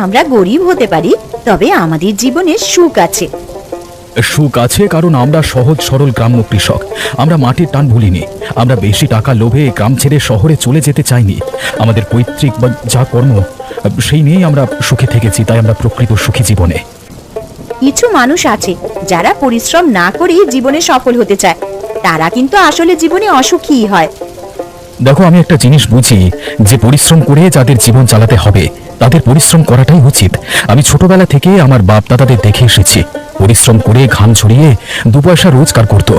আমরা গরিব হতে পারি, তবে আমাদের জীবনে সুখ আছে। সুখ আছে কারণ আমরা সহজ সরল গ্রাম্য কৃষক। আমরা মাটির টান ভুলিনি। আমরা বেশি টাকা লোভে গ্রাম ছেড়ে শহরে চলে যেতে চাইনি। আমাদের পৈতৃক বা যা কর্ম সেই নিয়েই আমরা সুখে থেকেছি, তাই আমরা প্রকৃত সুখী জীবনে। কিছু মানুষ আছে যারা পরিশ্রম না করে জীবনে সফল হতে চায়, তারা কিন্তু আসলে জীবনে অসুখী হয়। দেখো, আমি একটা জিনিস বুঝি যে পরিশ্রম করে যাদের জীবন চালাতে হবে তাদের পরিশ্রম করাটাই উচিত। আমি ছোটবেলা থেকে আমার বাপ দাদাদের দেখে এসেছি, পরিশ্রম করে ঘাম ঝরিয়ে 2 পয়সা রোজগার করত।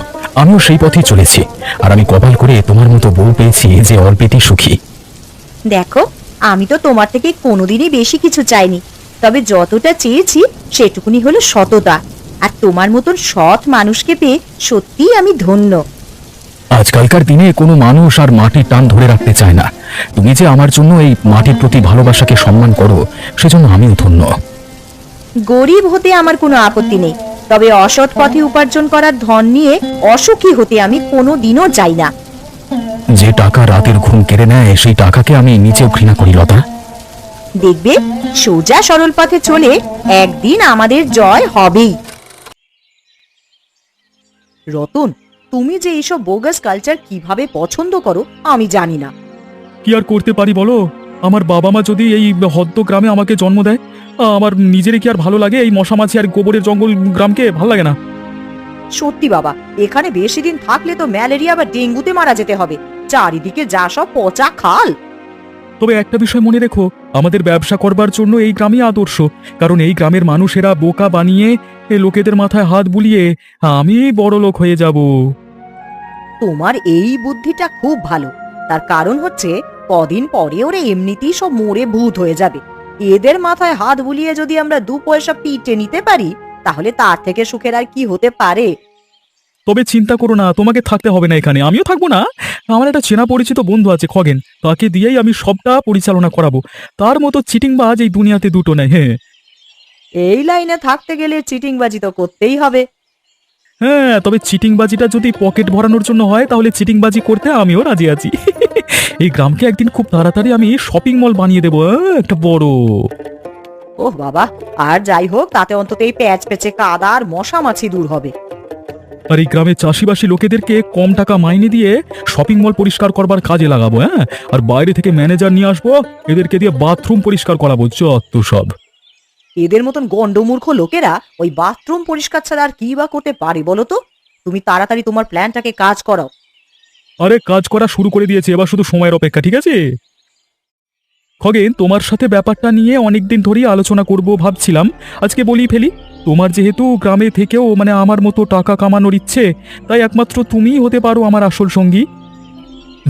আমিও সেই পথেই চলেছি, আর আমি কপাল করে তোমার মতো বউ পেয়েছি যে অল্পেতেই সুখী। দেখো, আমি তো তোমার থেকে কোনোদিনই বেশি কিছু চাইনি, তবে যতটা চেয়েছি সেটুকুনি হলো সততা। আর তোমার মতন সৎ মানুষকে পেয়ে সত্যিই আমি ধন্য। আজকালকার দিনে কোনো মানুষ আর মাটির টান ধরে রাখতে চায় না। তুমি যে আমার জন্য এই মাটির প্রতি ভালোবাসাকে সম্মান করো, সেজন্য আমিও ধন্য। গরিব হতে আমার কোনো আপত্তি নেই, তবে অসৎ পথে উপার্জন করার ধন নিয়ে অসুখী হতে আমি কোনোদিনও চাই না। যে টাকা রাতের ঘুম কেড়ে নেয় সেই টাকাকে আমি নিচেও ঘৃণা করি লতা। দেখবে, সোজা সরল পথে চলে একদিন আমাদের জয় হবেই। রতন, তুমি যে এইসব বোগাস কালচার কিভাবে পছন্দ করো আমি জানি না। কি আর করতে পারি বলো? আমার বাবা মা যদি এই হদ্দ গ্রামে আমাকে জন্ম দেয়, আমার নিজেরই কি আর ভালো লাগে? এই মশামাছি আর গোবরের জঙ্গল গ্রামকে ভালো লাগে না। সত্যি বাবা, এখানে বেশি দিন থাকলে তো ম্যালেরিয়া বা ডেঙ্গুতে মারা যেতে হবে। চারিদিকে যা সব পচা খাল। তবে একটা বিষয় মনে রেখো, আমাদের ব্যবসা করবার জন্য এই গ্রামই আদর্শ। কারণ এই গ্রামের মানুষেরা বোকা বানিয়ে লোকেদের মাথায় হাত বুলিয়ে আমি বড় লোক হয়ে যাব। তোমার এই বুদ্ধিটা খুব ভালো। তার কারণ হচ্ছে, কদিন পরে ওরা এমনিতেই সব মরে ভূত হয়ে যাবে। এদের মাথায় হাত বুলিয়ে যদি আমরা 2 পয়সা পিটে নিতে পারি, তাহলে তার থেকে সুখের আর কি হতে পারে? তবে চিন্তা করো না, তোমাকে থাকতে হবে না এখানে, আমিও থাকবো না। আমার একটা চেনা পরিচিত বন্ধু আছে খগেন, তাকে দিয়েই আমি সবটা পরিচালনা করাবো। তার মতো চিটিংবাজ এই দুনিয়াতে দুটো নেই। হ্যাঁ এই লাইনে থাকতে গেলে চিটিংবাজি তো করতেই হবে। হ্যাঁ, তবে চিটিংবাজিটা যদি পকেট ভরানোর জন্য হয় তাহলে চিটিংবাজি করতে আমিও রাজি আছি। এই গ্রামকে একদিন খুব তাড়াতাড়ি আমি শপিং মল বানিয়ে দেবো, একটা বড়। ওহ বাবা, আর যাই হোক, তাতে অন্তত এই প্যাচ পেচে কাদা আর মশা মাছি দূর হবে। আর এই গ্রামের চাষিবাসী লোকেদেরকে কম টাকা মাইনে দিয়ে শপিং মল পরিষ্কার করবার কাজে লাগাবো। হ্যাঁ, আর বাইরে থেকে ম্যানেজার নিয়ে আসবো, এদেরকে দিয়ে বাথরুম পরিষ্কার করাবো। যত সব এদের মতন গন্ডমূর্খ লোকেরা ওই বাথরুম পরিষ্কার ছাড়া আর কি বা করতে পারে বলো তো? তুমি তাড়াতাড়ি তোমার প্ল্যানটাকে কাজ করাও। আরে কাজ করা শুরু করে দিয়েছে, এবার শুধু সময়ের অপেক্ষা। ঠিক আছে খগেন, তোমার সাথে ব্যাপারটা নিয়ে অনেকদিন ধরেই আলোচনা করব ভাবছিলাম, আজকে বলি ফেলি। তোমার যেহেতু গ্রামে থেকেও আমার মতো টাকা কামানোর ইচ্ছে, তাই একমাত্র তুমিই হতে পারো আমার আসল সঙ্গী।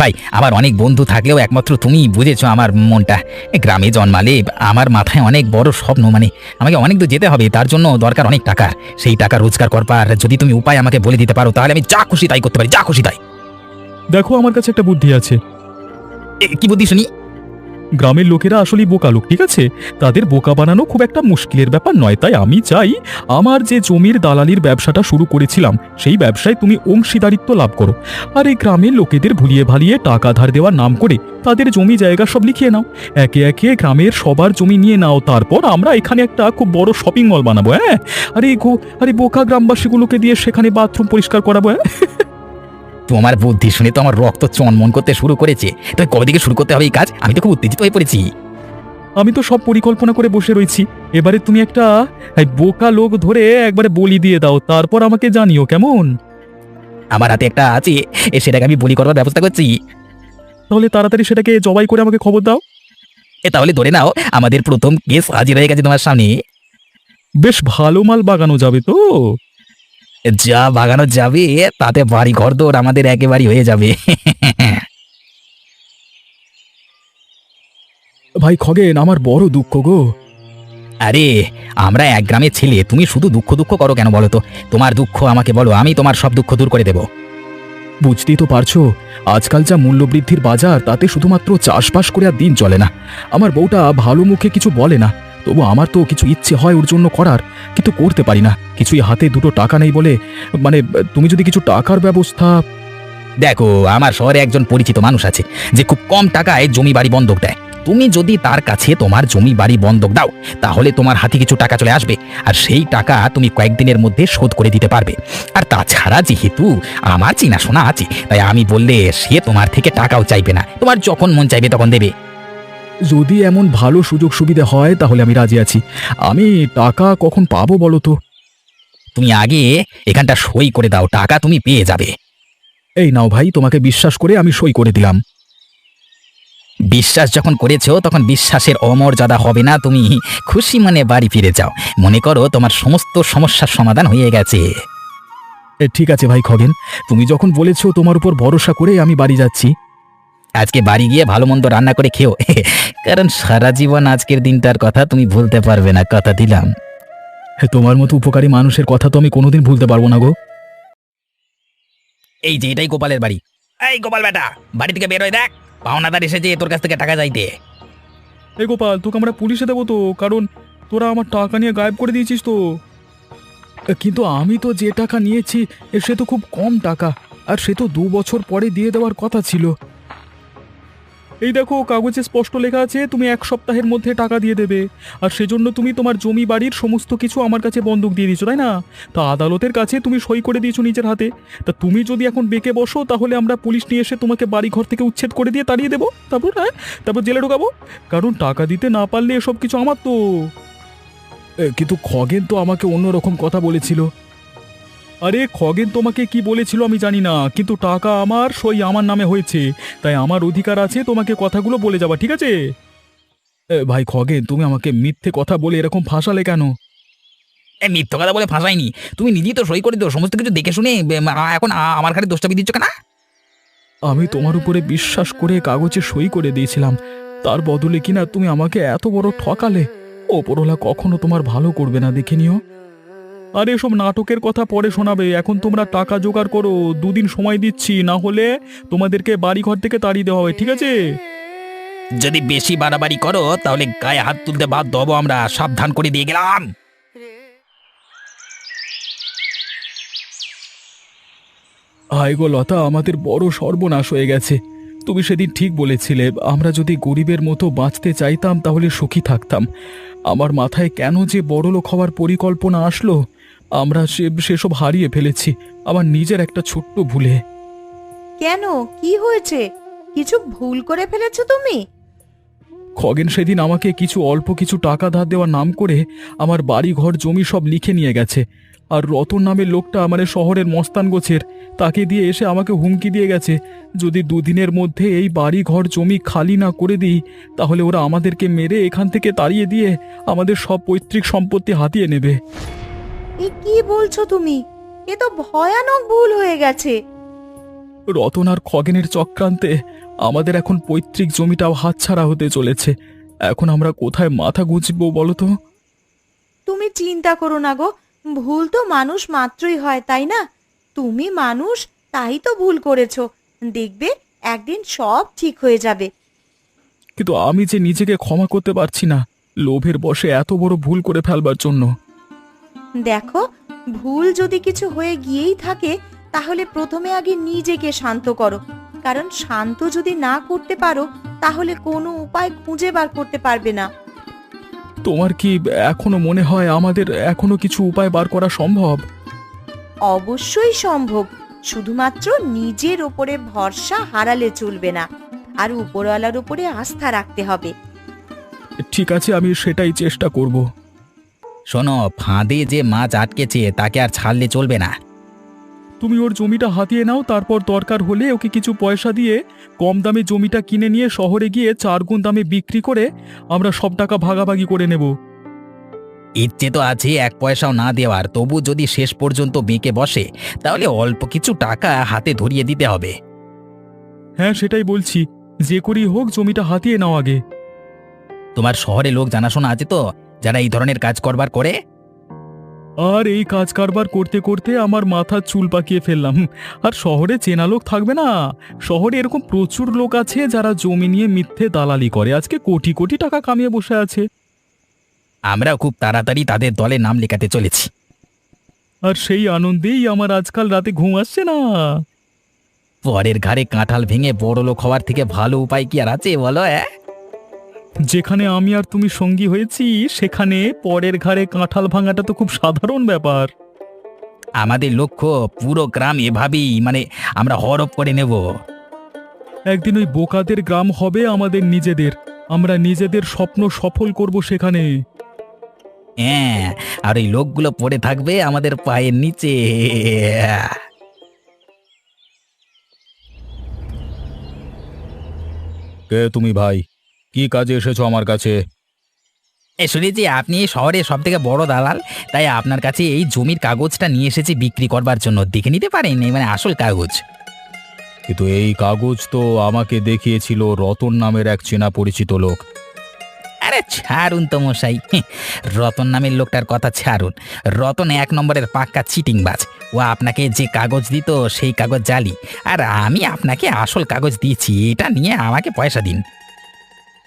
ভাই, আমার অনেক বন্ধু থাকলেও একমাত্র তুমি বুঝেছো আমার মনটা। গ্রামে জন্মালে আমার মাথায় অনেক বড় স্বপ্ন, আমাকে অনেক দূর যেতে হবে, তার জন্য দরকার অনেক টাকা। সেই টাকা রোজগার করবার যদি তুমি উপায় আমাকে বলে দিতে পারো, তাহলে আমি যা খুশি তাই করতে পারি, যা খুশি তাই। দেখো, আমার কাছে একটা বুদ্ধি আছে। কি বুদ্ধি শুনি? গ্রামের লোকেরা আসলেই বোকা লোক, ঠিক আছে? তাদের বোকা বানানো খুব একটা মুশকিলের ব্যাপার নয়। তাই আমি চাই আমার যে জমির দালালির ব্যবসাটা শুরু করেছিলাম, সেই ব্যবসায় তুমি অংশীদারিত্ব লাভ করো। আর এই গ্রামের লোকেদের ভুলিয়ে ভালিয়ে টাকা ধার দেওয়ার নাম করে তাদের জমি জায়গা সব লিখিয়ে নাও। একে একে গ্রামের সবার জমি নিয়ে নাও, তারপর আমরা এখানে একটা খুব বড় শপিং মল বানাবো। হ্যাঁ, আরে বোকা গ্রামবাসীগুলোকে দিয়ে সেখানে বাথরুম পরিষ্কার করাবো। হ্যাঁ, তোমার বুদ্ধি শুনে তো আমার রক্ত চনমন করতে শুরু করেছে। তো কবে থেকে শুরু করতে হবে এই কাজ? আমি তো খুব উত্তেজিত হয়ে পড়েছি। আমি তো সব পরিকল্পনা করে বসে রয়েছি। এবারে তুমি একটা বোকা লোক ধরে একবারে বলি দিয়ে দাও, তারপর আমাকে জানিও, কেমন? আমার হাতে একটা আছে, সেটাকে আমি বলি করবার ব্যবস্থা করছি। তাহলে তাড়াতাড়ি সেটাকে জবাই করে আমাকে খবর দাও। তাহলে ধরে নাও আমাদের প্রথম কেস হাজির হয়ে গেছে তোমার সামনে। বেশ ভালো মাল বাগানো যাবে তো? যা বাগানো যাবে তাতে বাড়ি ঘর দৌড় আমাদের একেবারে হয়ে যাবে। ভাই খগেন, আমার বড় দুঃখ গো। আরে, আমরা এক গ্রামের ছেলে, তুমি শুধু দুঃখ দুঃখ করো কেন বলো তো? তোমার দুঃখ আমাকে বলো, আমি তোমার সব দুঃখ দূর করে দেব। বুঝতেই তো পারছো, আজকাল যা মূল্যবৃদ্ধির বাজার, তাতে শুধুমাত্র চাষবাস করে আর দিন চলে না। আমার বউটা ভালো মুখে কিছু বলে না, তবু আমার তো কিছু ইচ্ছে হয় ওর জন্য করার, কিন্তু করতে পারি না। কিছুই হাতে দুটো টাকা নেই বলে। তুমি যদি কিছু টাকার ব্যবস্থা। দেখো, আমার শহরে একজন পরিচিত মানুষ আছে যে খুব কম টাকায় জমি বাড়ি বন্ধক দেয়। তুমি যদি তার কাছে তোমার জমি বাড়ি বন্ধক দাও তাহলে তোমার হাতে কিছু টাকা চলে আসবে, আর সেই টাকা তুমি কয়েকদিনের মধ্যে শোধ করে দিতে পারবে। আর তাছাড়া যেহেতু আমার চেনাশোনা আছে, তাই আমি বললে সে তোমার থেকে টাকাও চাইবে না, তোমার যখন মন চাইবে তখন দেবে। যদি এমন ভালো সুযোগ সুবিধা হয় তাহলে আমি রাজি আছি। আমি টাকা কখন পাবো বলো তো? তুমি আগে এখানটা সই করে দাও, টাকা তুমি পেয়ে যাবে। এই নাও ভাই, তোমাকে বিশ্বাস করে আমি সই করে দিলাম। বিশ্বাস যখন করেছো তখন বিশ্বাসের অমর্যাদা হবে না। তুমি খুশি মনে বাড়ি ফিরে যাও, মনে করো তোমার সমস্ত সমস্যার সমাধান হয়ে গেছে। ঠিক আছে ভাই খগেন, তুমি যখন বলেছো তোমার উপর ভরসা করে আমি বাড়ি যাচ্ছি। আজকে বাড়ি গিয়ে ভালো মন্দ রান্না করে খেও, কারণ সারা জীবন আজকের দিনটার কথা তুমি ভুলতে পারবে না, কথা দিলাম। তোমার মতো উপকারী মানুষের কথা তো আমি কোনোদিন ভুলতে পারবো না গো। এই যে এটাই গোপালের বাড়ি। এই গোপাল বেটা, বাড়ি থেকে বের হয়ে দেখ, পাওনাদার এসেছে তোর কাছ থেকে টাকা চাইতে। এই গোপাল, তোকে আমরা পুলিশে দেবো তো, কারণ তোরা আমার টাকা নিয়ে গায়েব করে দিয়েছিস তো। কিন্তু আমি তো যে টাকা নিয়েছি সে তো খুব কম টাকা, আর সে তো 2 বছর পরে দিয়ে দেওয়ার কথা ছিল। এই দেখো, কাগজে স্পষ্ট লেখা আছে তুমি 1 সপ্তাহের মধ্যে টাকা দিয়ে দেবে, আর সেজন্য তুমি তোমার জমি বাড়ির সমস্ত কিছু আমার কাছে বন্ধক দিয়ে দিয়েছো, তাই না? তা আদালতের কাছে তুমি সই করে দিয়েছো নিজের হাতে। তা তুমি যদি এখন বেঁকে বসো তাহলে আমরা পুলিশ নিয়ে এসে তোমাকে বাড়ি ঘর থেকে উচ্ছেদ করে দিয়ে তাড়িয়ে দেবো, তারপর জেলে ঢোকাবো, কারণ টাকা দিতে না পারলে এসব কিছু আমার তো। কিন্তু খগেন তো আমাকে অন্যরকম কথা বলেছিল। আরে খগেন তোমাকে কি বলেছিল আমি জানি না, কিন্তু টাকা আমার, সই আমার নামে হয়েছে, তাই আমার অধিকার আছে তোমাকে কথাগুলো বলে যাবা, ঠিক আছে? ভাই খগেন, তুমি আমাকে মিথ্যে কথা বলে এরকম ফাঁসালে কেন? এই মিথ্যে কথা বলে ফাঁসাইনি, তুমি নিজেই তো সই করে দিও সমস্ত কিছু দেখে শুনে, এখন আমার ঘাড়ে দোষটা দিচ্ছ কেন? আমি তোমার উপরে বিশ্বাস করে কাগজে সই করে দিয়েছিলাম, তার বদলে কিনা তুমি আমাকে এত বড় ঠকালে। ওপরওয়ালা কখনো তোমার ভালো করবে না, দেখে নিও। আরে এসব নাটকের কথা পরে শোনাবে, এখন তোমরা টাকা জোগাড় করো, 2 দিন সময় দিচ্ছি, না হলে তোমাদেরকে বাড়ি ঘর থেকে তাড়িয়ে দেওয়া হবে, ঠিক আছে? যদি বেশি বাড়াবাড়ি করো তাহলে গায়ে হাত তুলতে বাধ্য হবো আমরা, সাবধান করে দিয়ে গেলাম। হায় গো লতা, আমাদের বড় সর্বনাশ হয়ে গেছে। তুমি সেদিন ঠিক বলেছিলে, আমরা যদি গরিবের মতো বাঁচতে চাইতাম তাহলে সুখী থাকতাম। আমার মাথায় কেন যে বড়লোক হওয়ার পরিকল্পনা আসলো, আমরা সেসব হারিয়ে ফেলেছি আমার নিজের একটা ছোট্ট ভুলে। কেন, কি হয়েছে? কিছু ভুল করে ফেলেছো তুমি? খগেন সেদিন আমাকে অল্প কিছু টাকা ধার দেওয়ার নাম করে আমার বাড়ি ঘর জমি সব লিখে নিয়ে গেছে, আর রতন নামের লোকটা মানে শহরের মস্তান গোছের, তাকে দিয়ে এসে আমাকে হুমকি দিয়ে গেছে, যদি 2 দিনের মধ্যে এই বাড়ি ঘর জমি খালি না করে দিই তাহলে ওরা আমাদেরকে মেরে এখান থেকে তাড়িয়ে দিয়ে আমাদের সব পৈতৃক সম্পত্তি হাতিয়ে নেবে। এ কি বলছো তুমি? এ তো ভয়ানক ভুল হয়ে গেছে। রতন আর খগেনের চক্রান্তে আমাদের এখন পৈতৃক জমিটাও হাতছাড়া হতে চলেছে। এখন আমরা কোথায় মাথা গুঁজবো বলো তো? তুমি চিন্তা করো না গো, ভুল তো মানুষ মাত্রই হয়, তাই না? তুমি মানুষ, তাই তো ভুল করেছো। দেখবে একদিন সব ঠিক হয়ে যাবে। কিন্তু আমি যে নিজেকে ক্ষমা করতে পারছি না, লোভের বশে এত বড় ভুল করে ফেলবার জন্য। দেখো, ভুল যদি কিছু হয়ে গিয়েই থাকে তাহলে প্রথমে আগে নিজেকে শান্ত করো, কারণ শান্ত যদি না করতে পারো তাহলে কোনো উপায় খুঁজে বার করতে পারবে না। তোমার কি এখনো মনে হয় আমাদের এখনো কিছু উপায় বার করা সম্ভব? অবশ্যই সম্ভব, শুধুমাত্র নিজের ওপরে ভরসা হারালে চলবে না, আর উপরওয়ালার উপরে আস্থা রাখতে হবে। ঠিক আছে, আমি সেটাই চেষ্টা করব। শোনো, ফাঁদে যে মাছ আটকেছে তাকে আর ছাড়লে চলবে না। তুমি ওর জমিটা হাতিয়ে নাও, তারপর দরকার হলে ওকে কিছু পয়সা দিয়ে কম দামে জমিটা কিনে নিয়ে শহরে গিয়ে 4 গুণ দামে বিক্রি করে আমরা সব টাকা ভাগাভাগি করে নেব। ইচ্ছে তো আছে 1 পয়সাও না দেওয়ার, তবু যদি শেষ পর্যন্ত বেঁকে বসে তাহলে অল্প কিছু টাকা হাতে ধরিয়ে দিতে হবে। হ্যাঁ, সেটাই বলছি, যে করেই হোক জমিটা হাতিয়ে নাও আগে। তোমার শহরে লোক জানাশোনা আছে তো যারা এই ধরনের কাজ করবার করে? আর এই কাজ কারবার করতে করতে আমার মাথার চুল পাকিয়ে ফেললাম। আর শহরে চেনা লোক থাকবে না? শহরে এরকম প্রচুর লোক আছে যারা জমি নিয়ে মিথ্যে দালালি করে আজকে কোটি কোটি টাকা কামিয়ে বসে আছে। আমরাও খুব তাড়াতাড়ি তাদের দলে নাম লেখাতে চলেছি। আর সেই আনন্দেই আমার আজকাল রাতে ঘুম আসছে না। পরের ঘাড়ে কাঁঠাল ভেঙে বড় লোক হওয়ার থেকে ভালো উপায় কি আর আছে বলো? যেখানে আমি আর তুমি সঙ্গী হয়েছি সেখানে পরের ঘাড়ে কাঁঠাল ভাঙাটা তো খুব সাধারণ ব্যাপার। আমাদের লক্ষ্য পুরো গ্রাম এভাবেই আমরা হরপ করে নেব। একদিন ওই বোকাদের গ্রাম হবে আমাদের নিজেদের, আমরা নিজেদের স্বপ্ন সফল করব সেখানে। হ্যাঁ, আর এই লোকগুলো পড়ে থাকবে আমাদের পায়ের নিচে। কে তুমি ভাই? কি কাজে এসেছো আমার কাছে? শুনেছি আপনি এই শহরে সব থেকে বড় দালাল, তাই আপনার কাছে এই জমির কাগজটা নিয়ে এসেছি বিক্রি করবার জন্য। দেখে নিতে পারেন, এই আসল কাগজ। কিন্তু এই কাগজ তো আমাকে দেখিয়েছিল রতন নামের এক চেনা পরিচিত লোক। আরে ছাড়ুন তো মশাই, রতন নামের লোকটার কথা ছাড়ুন। রতন এক নম্বরের পাক্কা চিটিংবাজ। ও আপনাকে যে কাগজ দিত সেই কাগজ জালি, আর আমি আপনাকে আসল কাগজ দিয়েছি। এটা নিয়ে আমাকে পয়সা দিন।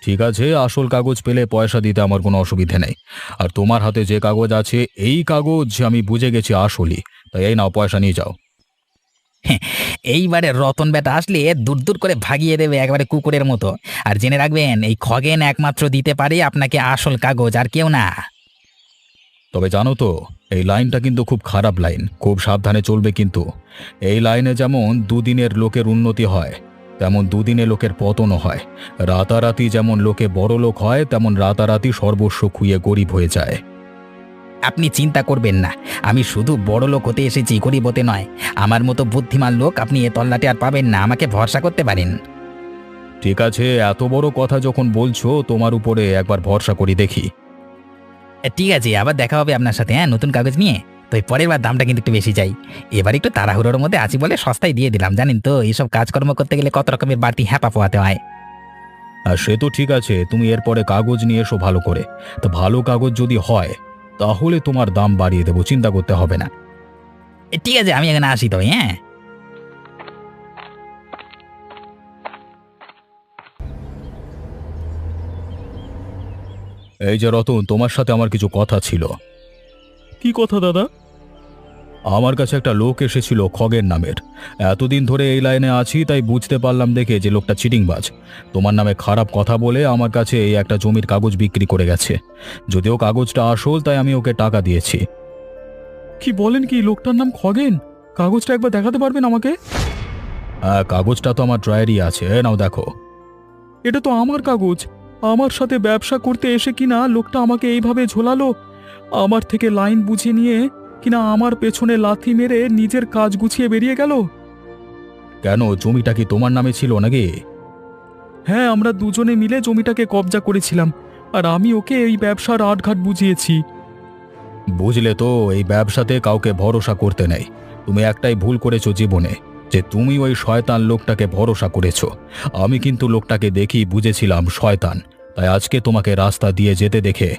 ঠিক আছে, আসল কাগজ পেলে পয়সা দিতে আমার কোনো অসুবিধে নেই। আর তোমার হাতে যে কাগজ আছে এই কাগজ আমি বুঝে গেছি আসলই, তাই এই নাও পয়সা নিয়ে যাও। এইবারে রতন বেটা আসলে দূর দূর করে ভাগিয়ে দেবে একেবারে কুকুরের মতো। আর জেনে রাখবেন, এই খগেন একমাত্র দিতে পারে আপনাকে আসল কাগজ, আর কেউ না। তবে জানো তো, এই লাইনটা কিন্তু খুব খারাপ লাইন, খুব সাবধানে চলবে কিন্তু। এই লাইনে যেমন দুদিনের লোকের উন্নতি হয়, তেমন দুদিনে লোকের পতনও হয়। রাতারাতি যেমন লোকে বড় লোক হয়, তেমন রাতারাতি সর্বস্ব খুইয়ে গরিব হয়ে যায়। আপনি চিন্তা করবেন না, আমি শুধু বড় লোক হতে এসেছি, গরিব হতে নয়। আমার মতো বুদ্ধিমান লোক আপনি এ তল্লাটে আর পাবেন না, আমাকে ভরসা করতে পারেন। ঠিক আছে, এত বড় কথা যখন বলছো, তোমার উপরে একবার ভরসা করি দেখি। ঠিক আছে, আবার দেখা হবে আপনার সাথে, হ্যাঁ, নতুন কাগজ নিয়ে। তো এই পরের বার দামটা কিন্তু একটু বেশি চাই। এবার একটু তাড়াহুড়োর মধ্যে আছি বলে সস্তায় দিয়ে দিলাম। জানেন তো, এইসব কাজকর্ম করতে গেলে কত রকমের বাড়তি হ্যাপা পোহাতে হয়। আর সে তো ঠিক আছে, তুমি এরপরে কাগজ নিয়ে এসো ভালো করে। তো ভালো কাগজ যদি হয় তাহলে তোমার দাম বাড়িয়ে দেবো, চিন্তা করতে হবে না। ঠিক আছে, আমি এখানে আসি তবে, হ্যাঁ। এই যে রতন, তোমার সাথে আমার কিছু কথা ছিল। কি কথা দাদা? আমার কাছে একটা লোক এসেছিল খগেন নামের। এতদিন ধরে এই লাইনে আছি তাই বুঝতে পারলাম দেখে যে লোকটা চিটিংবাজ। তোমার নামে খারাপ কথা বলে আমার কাছে এই একটা জমির কাগজ বিক্রি করে গেছে। যদিও কাগজটা আসল, তাই আমি ওকে টাকা দিয়েছি। কি বলেন? কি লোকটার নাম খগেন? কাগজটা একবার দেখাতে পারবেন আমাকে? হ্যাঁ, কাগজটা তো আমার ড্রয়ারই আছে, নাও দেখো। এটা তো আমার কাগজ। আমার সাথে ব্যবসা করতে এসে কিনা লোকটা আমাকে এইভাবে ঝোলালো। আমার থেকে লাইন বুঝে নিয়ে কিনা আমার পেছনে লাথি মেরে নিজের কাজ গুছিয়ে বেরিয়ে গেল। কেন, জমিটা কি তোমার নামে ছিল নাকি? হ্যাঁ, আমরা দুজনে মিলে জমিটাকে কবজা করেছিলাম, আর আমি ওকে এই ব্যবসার আটঘাট বুঝিয়েছি। বুঝলে তো, এই ব্যবসাতে কাউকে ভরসা করতে নেই। তুমি একটাই ভুল করেছো জীবনে, যে তুমি ওই শয়তান লোকটাকে ভরসা করেছো। আমি কিন্তু লোকটাকে দেখি বুঝেছিলাম শয়তান, তাই আজকে তোমাকে রাস্তা দিয়ে যেতে দেখে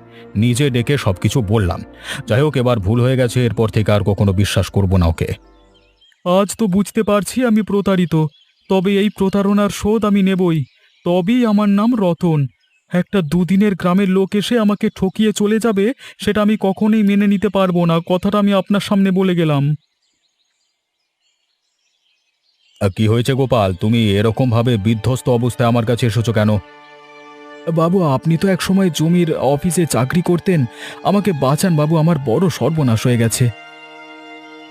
নিজে ডেকে সবকিছু বললাম। যাই হোক, এবার ভুল হয়ে গেছে, এরপর থেকে আর কখনো বিশ্বাস করব না ওকে। আজ তো বুঝতে পারছি আমি প্রতারিত, তবে এই প্রতারণার শোধ আমি নেবই। তবেই আমার নাম রতন। একটা দুদিনের গ্রামের লোক এসে আমাকে ঠকিয়ে চলে যাবে, সেটা আমি কখনোই মেনে নিতে পারবো না। কথাটা আমি আপনার সামনে বলে গেলাম। কি হয়েছে গোপাল, তুমি এরকম ভাবে বিধ্বস্ত অবস্থায় আমার কাছে এসেছো কেন? বাবু, আপনি তো একসময় জমির অফিসে চাকরি করতেন। আমাকে বাঁচান বাবু, আমার বড় সর্বনাশ হয়ে গেছে।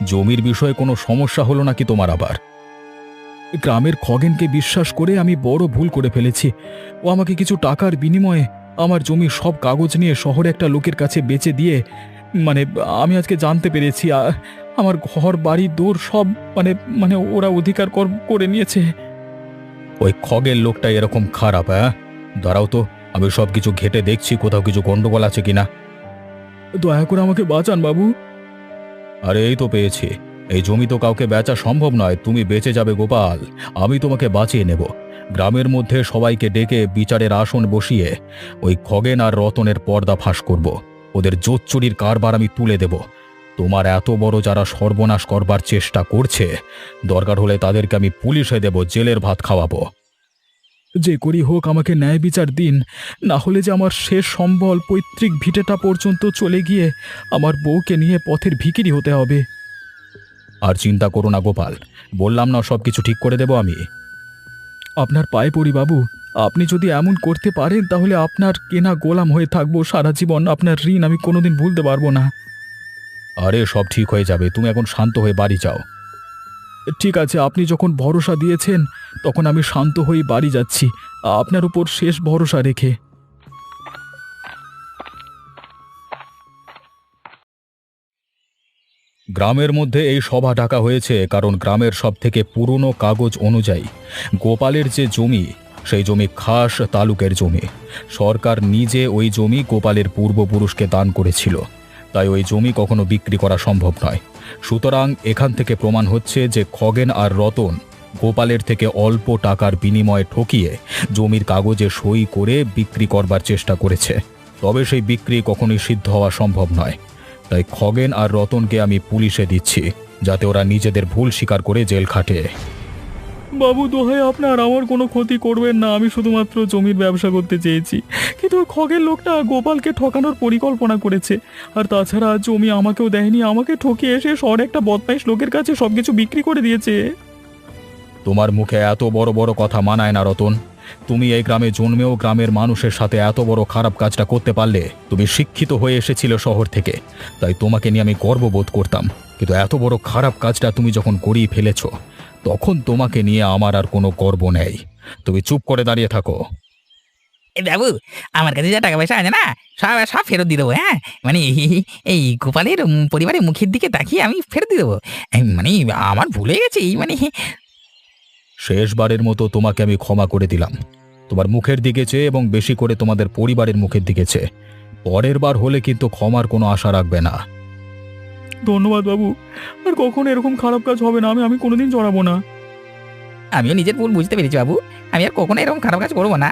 জমির বিষয়ে কোনো সমস্যা হলো নাকি তোমার আবার? গ্রামের খগেনকে বিশ্বাস করে আমি বড় ভুল করে ফেলেছি। ও আমাকে কিছু টাকার বিনিময়ে আমার জমির সব কাগজ নিয়ে শহরে একটা লোকের কাছে বেচে দিয়ে, মানে আমি আজকে জানতে পেরেছি আমার ঘর বাড়ি দূর সব মানে মানে ওরা অধিকার করে নিয়েছে। ওই খগের লোকটা এরকম খারাপ? হ্যাঁ, দাঁড়াও তো, আমি সব কিছু ঘেটে দেখছি কোথাও কিছু গন্ডগোল আছে কিনা। দয়া করে আমাকে বাঁচান বাবু। আরে এই তো পেয়েছি। এই জমি তো কাউকে বেচা সম্ভব নয়, তুমি বেঁচে যাবে গোপাল। আমি তোমাকে বাঁচিয়ে নেব। গ্রামের মধ্যে সবাইকে ডেকে বিচারের আসন বসিয়ে ওই খগেন আর রতনের পর্দা ফাঁস করব। ওদের জোচ্চুরির কারবার আমি তুলে দেব। তোমার এত বড় যারা সর্বনাশ করবার চেষ্টা করছে, দরকার হলে তাদেরকে আমি পুলিশে দেব, জেলের ভাত খাওয়াবো। যে করি হোক আমাকে ন্যায় বিচার দিন, না হলে যে আমার শেষ সম্বল পৈতৃক ভিটেটা পর্যন্ত চলে গিয়ে আমার বউকে নিয়ে পথের ভিখিরি হতে হবে। আর চিন্তা করো না গোপাল, বললাম না সবকিছু ঠিক করে দেব আমি। আপনার পায়ে পড়ি বাবু, আপনি যদি এমন করতে পারেন তাহলে আপনার কেনা গোলাম হয়ে থাকবো সারা জীবন। আপনার ঋণ আমি কোনোদিন ভুলতে পারবো না। আরে সব ঠিক হয়ে যাবে, তুমি এখন শান্ত হয়ে বাড়ি যাও। ঠিক আছে, আপনি যখন ভরসা দিয়েছেন তখন আমি শান্ত হয়ে বাড়ি যাচ্ছি, আপনার উপর শেষ ভরসা রেখে। গ্রামের মধ্যে এই সভা ডাকা হয়েছে কারণ গ্রামের সবথেকে পুরনো কাগজ অনুযায়ী গোপালের যে জমি, সেই জমি খাস তালুকের জমি। সরকার নিজে ওই জমি গোপালের পূর্বপুরুষকে দান করেছিল, তাই ওই জমি কখনো বিক্রি করা সম্ভব নয়। সুতরাং এখান থেকে প্রমাণ হচ্ছে যে খগেন আর রতন গোপালের থেকে অল্প টাকার বিনিময়ে ঠকিয়ে জমির কাগজে সই করে বিক্রি করবার চেষ্টা করেছে। তবে সেই বিক্রি কখনোই সিদ্ধ হওয়া সম্ভব নয়। তাই খগেন আর রতনকে আমি পুলিশে দিচ্ছি, যাতে ওরা নিজেদের ভুল স্বীকার করে জেল খাটে। বাবু দোহাই আপনার, আমার কোনো ক্ষতি করবেন না। আমি শুধুমাত্র জমির ব্যবসা করতে চেয়েছি, কিন্তু ওই খগের লোকটা গোপালকে ঠকানোর পরিকল্পনা করেছে। আর তাছাড়া জমি আমাকেও দেয়নি, আমাকে ঠকিয়ে এসে শহরে একটা বদমাইশ লোকের কাছে সবকিছু বিক্রি করে দিয়েছে। তোমার মুখে এত বড় বড় কথা মানায় না রতন। তুমি এই গ্রামে জন্মেও গ্রামের মানুষের সাথে এত বড় খারাপ কাজটা করতে পারলে। তুমি শিক্ষিত হয়ে এসেছিলে শহর থেকে, তাই তোমাকে নিয়ে আমি গর্ববোধ করতাম। কিন্তু এত বড় খারাপ কাজটা তুমি যখন করিয়ে ফেলেছ, তখন তোমাকে নিয়ে আমার আর কোনো গর্ব নেই। তুমি চুপ করে দাঁড়িয়ে থাকো। বাবু, আমার কাছে যা টাকা পয়সা আছে না, সব সব ফেরত দিয়ে দেবো। হ্যাঁ, মানে এই গোপালের পরিবারের মুখের দিকে তাকিয়ে আমি ফেরত দিয়ে দেবো। মানে আমার ভুল হয়ে গেছে, মানে শেষবারের মতো তোমাকে আমি ক্ষমা করে দিলাম। তোমার মুখের দিকে চেয়ে এবং বেশি করে তোমাদের পরিবারের মুখের দিকে চেয়ে। পরের বার হলে কিন্তু ক্ষমার কোনো আশা রাখবে না। ধন্যবাদ বাবু, আর কখনো এরকম খারাপ কাজ হবে না। আমি কোনোদিন জড়াবো না। আমিও নিজের ভুল বুঝতে পেরেছি বাবু, আমি আর কখনো এরকম খারাপ কাজ করবো না।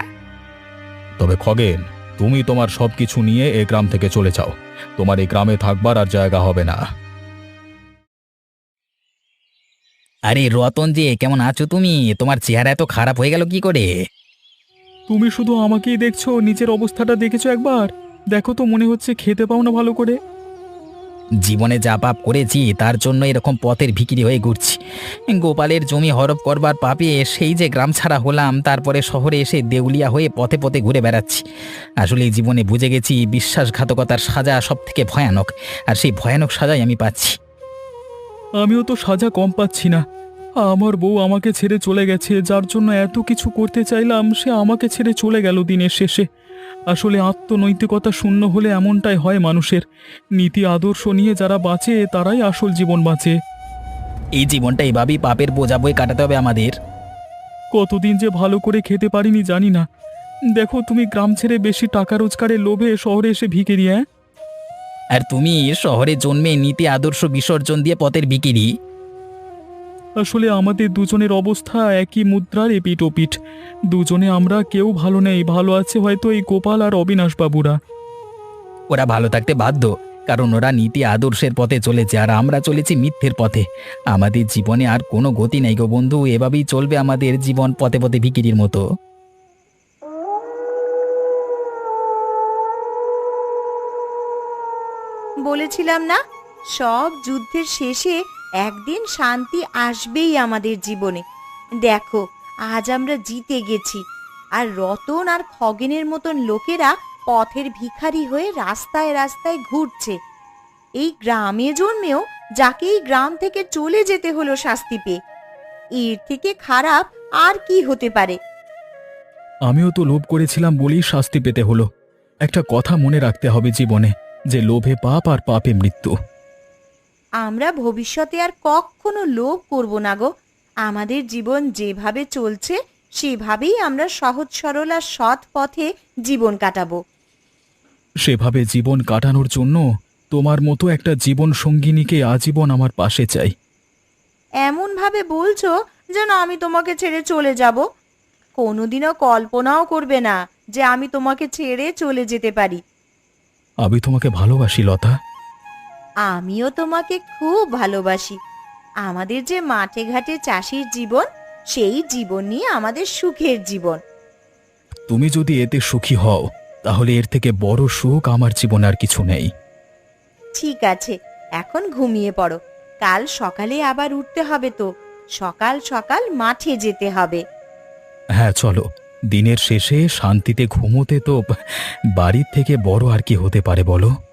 তবে খগেন, তুমি তোমার সবকিছু নিয়ে এই গ্রাম থেকে চলে যাও। তোমার এই গ্রামে থাকবার আর জায়গা হবে না। আরে রতন যে, কেমন আছো তুমি? তোমার চেহারা এত খারাপ হয়ে গেল কি করে? তুমি শুধু আমাকেই দেখছো, নিজের অবস্থাটা দেখেছো একবার? দেখো তো, মনে হচ্ছে খেতে পাও না ভালো করে। জীবনে যা পাপ করেছি তার জন্য এরকম পথের ভিখিরি হয়ে ঘুরছি। গোপালের জমি হরপ করবার পাপে সেই যে গ্রাম ছাড়া হলাম, তারপরে শহরে এসে দেউলিয়া হয়ে পথে পথে ঘুরে বেড়াচ্ছি। আসলে এই জীবনে বুঝে গেছি বিশ্বাসঘাতকতার সাজা সব থেকে ভয়ানক, আর সেই ভয়ানক সাজাই আমি পাচ্ছি। আমিও তো সাজা কম পাচ্ছি না। আমার বউ আমাকে ছেড়ে চলে গেছে, যার জন্য এত কিছু করতে চাইলাম সে আমাকে ছেড়ে চলে গেল দিনের শেষে। আসলে আত্মনৈতিকতা শূন্য হলে এমনটাই হয় মানুষের। নীতি আদর্শ নিয়ে যারা বাঁচে তারাই আসল জীবন বাঁচে। এই জীবনটা এভাবেই পাপের বোঝা বয়ে কাটাতে হবে আমাদের। কতদিন যে ভালো করে খেতে পারিনি জানি না। দেখো, তুমি গ্রাম ছেড়ে বেশি টাকা রোজগারের লোভে শহরে এসে ভিখিরি। হ্যাঁ, আর তুমি শহরে জন্মে নীতি আদর্শ বিসর্জন দিয়ে পথের ভিখিরি। আসলে আমাদের দুজনের অবস্থা একই মুদ্রার এপিঠ ওপিঠ। দুজনে আমরা কেউ ভালো নেই। ভালো আছে হয়তো এই গোপাল আর অবিনাশ বাবুরা। ওরা ভালো থাকতে বাধ্য, কারণ ওরা নীতি আদর্শের পথে চলেছে আর আমরা চলেছি মিথ্যের পথে। আমাদের জীবনে আর কোনো গতি নেই গো বন্ধু, এভাবেই চলবে আমাদের জীবন, পথে পথে ভিখিরির মতো। বলেছিলাম না, সব যুদ্ধের শেষে একদিন শান্তি আসবেই আমাদের জীবনে। দেখো, আজ আমরা জিতে গেছি, আর রতন আর খগেনের মতন লোকেরা পথের ভিখারি হয়ে রাস্তায় রাস্তায় ঘুরছে। এই গ্রামে জন্মেও যাকে এই গ্রাম থেকে চলে যেতে হলো শাস্তি পেয়ে, এর থেকে খারাপ আর কি হতে পারে? আমিও তো লোভ করেছিলাম বলেই শাস্তি পেতে হলো। একটা কথা মনে রাখতে হবে জীবনে, যে লোভে পাপ আর পাপে মৃত্যু। আমরা ভবিষ্যতে আর কখনো লোভ করব না গো। আমাদের জীবন যেভাবে চলছে সেভাবেই আমরা সহজ সরল আর সৎ পথে জীবন কাটাবো। সেভাবে জীবন কাটানোর জন্য তোমার মতো একটা জীবন সঙ্গিনীকে আজীবন আমার পাশে চাই। এমন ভাবে বলছো যেন আমি তোমাকে ছেড়ে চলে যাব। কোনোদিনও কল্পনাও করবে না যে আমি তোমাকে ছেড়ে চলে যেতে পারি। আমি তোমাকে ভালোবাসি লতা। আমিও তোমাকে খুব ভালোবাসি। আমাদের যে মাঠে ঘাটে চাষির জীবন, সেই জীবন নিয়ে আমাদের সুখের জীবন। তুমি যদি এতে সুখী হও, তাহলে এর থেকে বড় সুখ আমার জীবনে আর কিছু নেই। ঠিক আছে, এখন ঘুমিয়ে পড়ো। কাল সকালে আবার উঠতে হবে তো, সকাল সকাল মাঠে যেতে হবে। হ্যাঁ চলো, দিনের শেষে শান্তিতে ঘুমোতে তো বাড়ির থেকে বড় আর কি হতে পারে বলো।